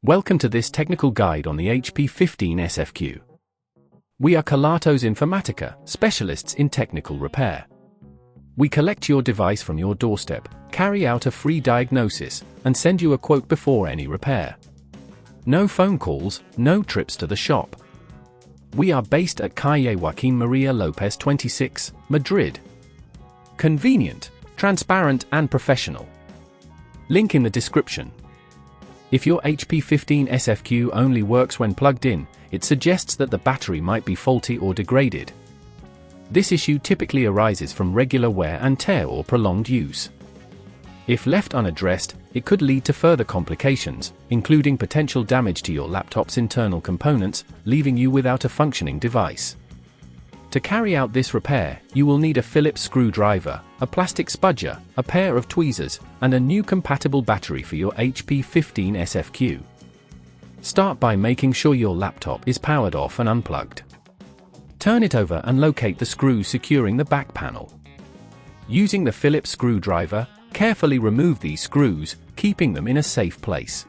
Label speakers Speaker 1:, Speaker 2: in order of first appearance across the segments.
Speaker 1: Welcome to this technical guide on the HP 15 SFQ. We are Kelatos Informatica, specialists in technical repair. We collect your device from your doorstep, carry out a free diagnosis, and send you a quote before any repair. No phone calls, no trips to the shop. We are based at Calle Joaquín María López 26, Madrid. Convenient, transparent and professional. Link in the description. If your HP 15 SFQ only works when plugged in, it suggests that the battery might be faulty or degraded. This issue typically arises from regular wear and tear or prolonged use. If left unaddressed, it could lead to further complications, including potential damage to your laptop's internal components, leaving you without a functioning device. To carry out this repair, you will need a Phillips screwdriver, a plastic spudger, a pair of tweezers, and a new compatible battery for your HP 15 SFQ. Start by making sure your laptop is powered off and unplugged. Turn it over and locate the screws securing the back panel. Using the Phillips screwdriver, carefully remove these screws, keeping them in a safe place.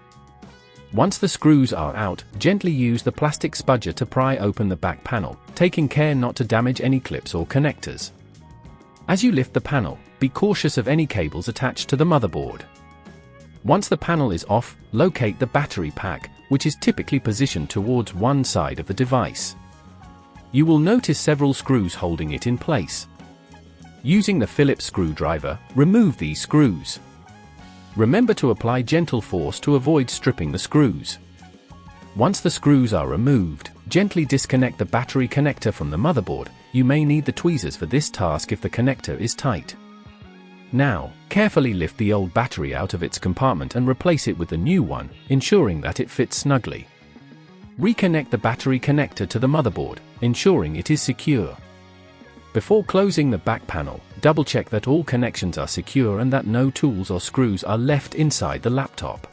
Speaker 1: Once the screws are out, gently use the plastic spudger to pry open the back panel, taking care not to damage any clips or connectors. As you lift the panel, be cautious of any cables attached to the motherboard. Once the panel is off, locate the battery pack, which is typically positioned towards one side of the device. You will notice several screws holding it in place. Using the Phillips screwdriver, remove these screws. Remember to apply gentle force to avoid stripping the screws. Once the screws are removed, gently disconnect the battery connector from the motherboard. You may need the tweezers for this task if the connector is tight. Now, carefully lift the old battery out of its compartment and replace it with the new one, ensuring that it fits snugly. Reconnect the battery connector to the motherboard, ensuring it is secure. Before closing the back panel, double-check that all connections are secure and that no tools or screws are left inside the laptop.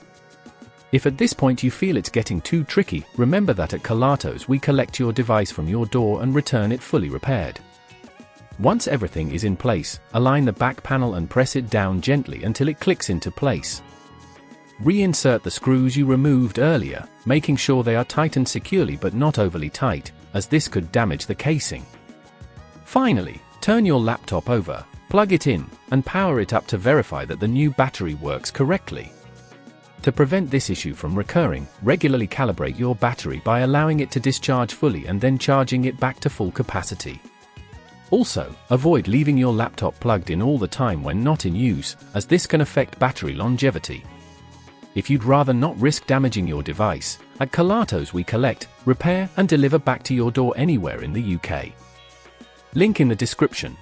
Speaker 1: If at this point you feel it's getting too tricky, remember that at Kelatos we collect your device from your door and return it fully repaired. Once everything is in place, align the back panel and press it down gently until it clicks into place. Reinsert the screws you removed earlier, making sure they are tightened securely but not overly tight, as this could damage the casing. Finally, turn your laptop over, plug it in, and power it up to verify that the new battery works correctly. To prevent this issue from recurring, regularly calibrate your battery by allowing it to discharge fully and then charging it back to full capacity. Also, avoid leaving your laptop plugged in all the time when not in use, as this can affect battery longevity. If you'd rather not risk damaging your device, at Kelatos we collect, repair, and deliver back to your door anywhere in the UK. Link in the description.